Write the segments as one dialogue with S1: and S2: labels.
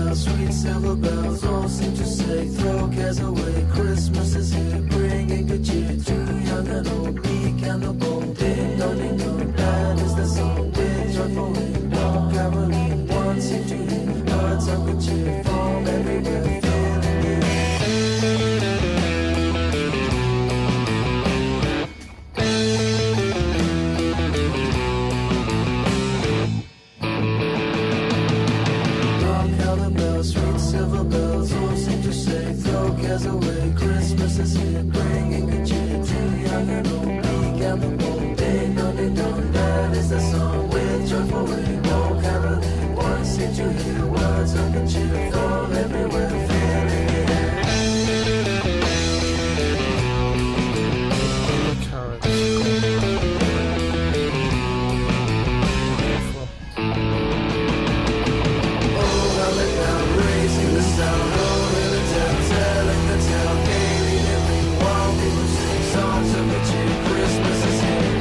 S1: bells, sweet silver bells, all seem to say, throw cares away. Christmas is here, bringing good cheer to young and old, meek and the bold. Ding dong, ding dong, that is the song. With joyful ring, long caroling, one seem to hear words of good cheer from everywhere, filling the air. Sweet silver bells, all seem to say, throw cares away. Christmas is here, bringing good cheer to young and old, meek and the bold. Ding dong, that is the song. With joyful ring, all caroling, one seem to hear words of good cheer from everywhere, filling the air. Raising the sound, rolling the town, telling the tale, gaily every while people sing songs of good cheer. Christmas is here.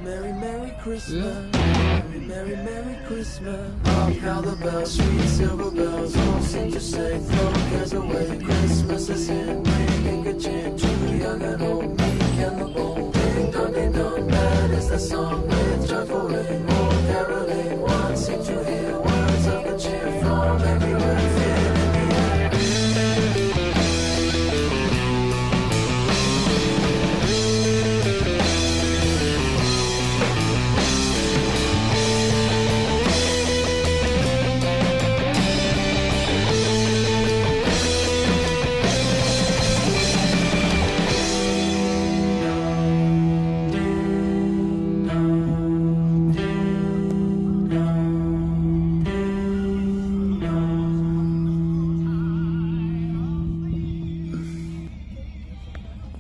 S1: Merry, Merry Christmas. Merry, Merry, Merry Christmas. Hark how the bells, sweet silver bells, all seem to say, throw cares away. Christmas is here, bringing good cheer to young and old, meek and the bold. Ding dong, that is the song. With joyful ring, all caroling, one seem to hear words of good cheer from everywhere, filling the air.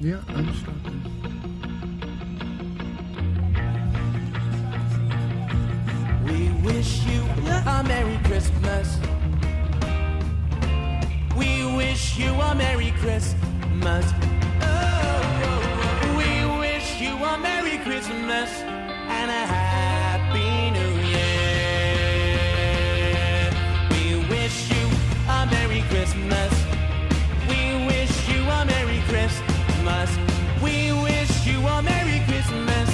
S2: Ja, aansluiten.
S1: We wish you a Merry Christmas. We wish you a Merry Christmas. Oh, we wish you a Merry Christmas and a Happy New Year. We wish you a Merry Christmas. We wish you a Merry Christmas. We wish you a Merry Christmas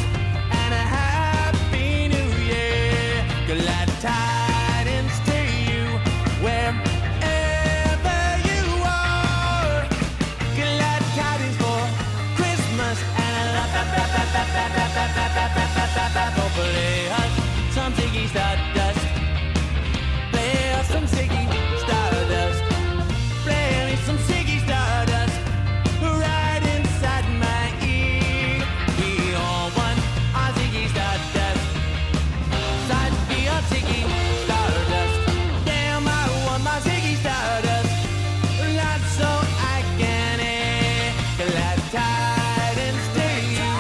S1: and a Happy New Year. Glad tidings to you wherever you are. Glad tidings for Christmas and a play us some Ziggy Stardust. Play us some Ziggy Stardust. Play me some Ziggy Stardust. Right inside my ear. We all want our Ziggy Stardust. Side be a Ziggy Stardust. Damn, I want my Ziggy Stardust. Not so I can hear. Glad tidings to you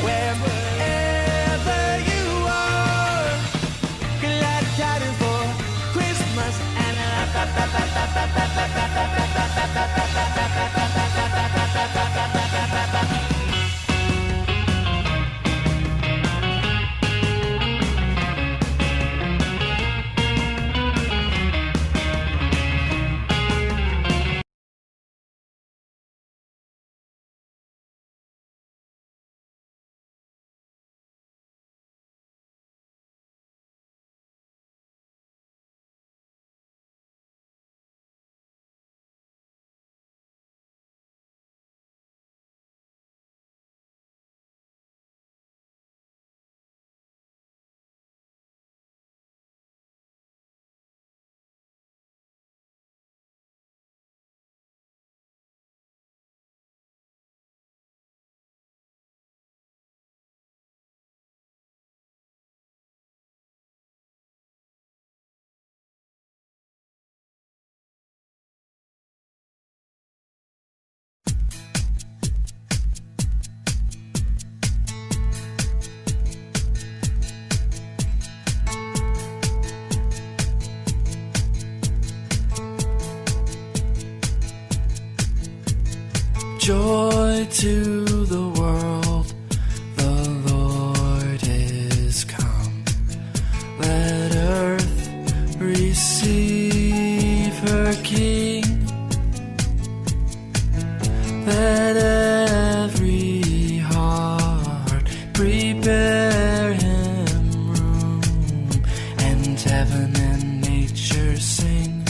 S1: wherever you are. Glad tidings for Christmas and joy to the world, the Lord is come. Let earth receive her king. Let every heart prepare him room, and heaven and nature sing,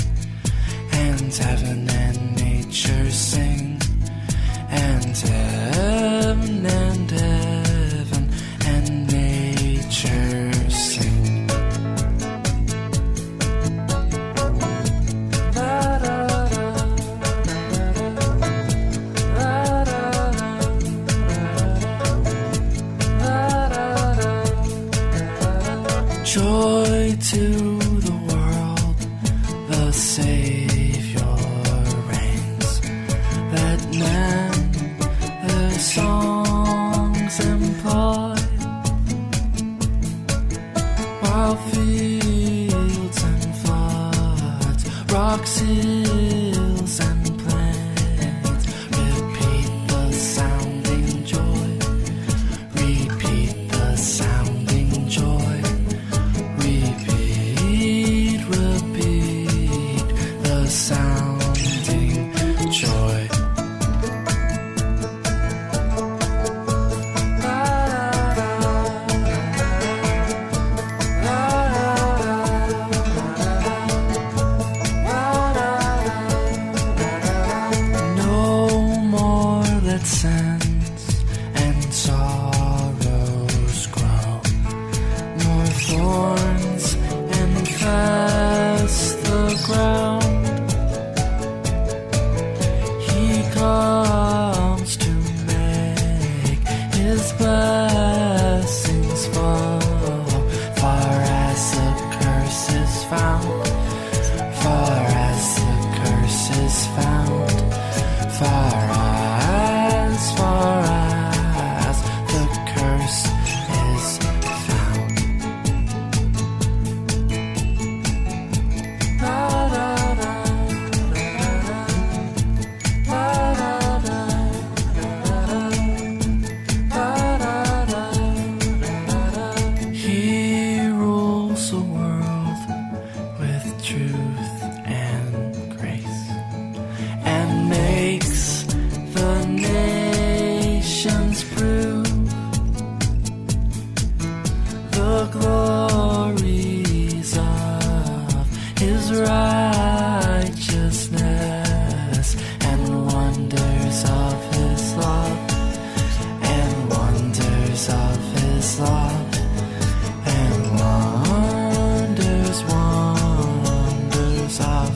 S1: and heaven and nature sing, and heaven and heaven and nature sing. Joy to the world, the Savior reigns. Let men their songs employ, while fields and floods, rocks, hills and plains repeat the sounding joy, repeat the sounding joy, repeat, repeat the sounding joy. No more let sins and sorrows grow, nor thorns infest the ground. He comes to make his blessings fall, far as the curse is found, far as the curse is found, far as the curse is found. He rules the world with truth and grace, and makes the nations prove the glories of his righteousness, and wonders of his love, and wonders of his love, and wonders, wonders of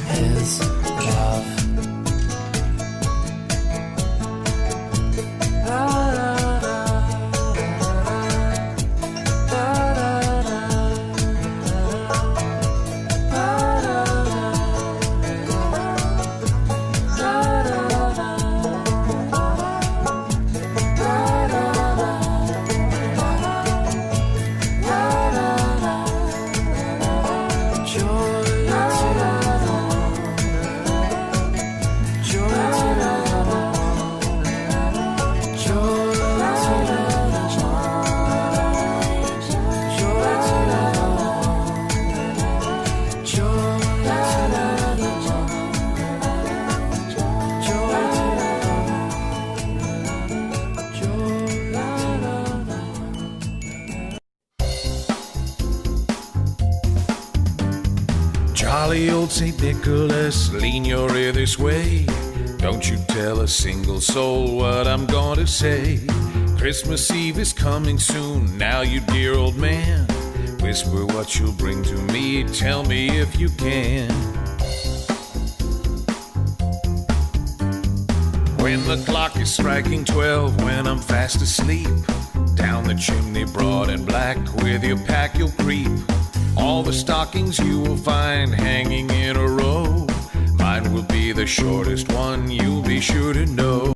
S1: his love.
S3: Jolly old St. Nicholas, lean your ear this way. Don't you tell a single soul what I'm going to say. Christmas Eve is coming soon, now you dear old man. Whisper what you'll bring to me, tell me if you can. When the clock is striking 12, when I'm fast asleep, down the chimney broad and black, with your pack you'll creep. All the stockings you will find hanging in a row. Mine will be the shortest one, you'll be sure to know.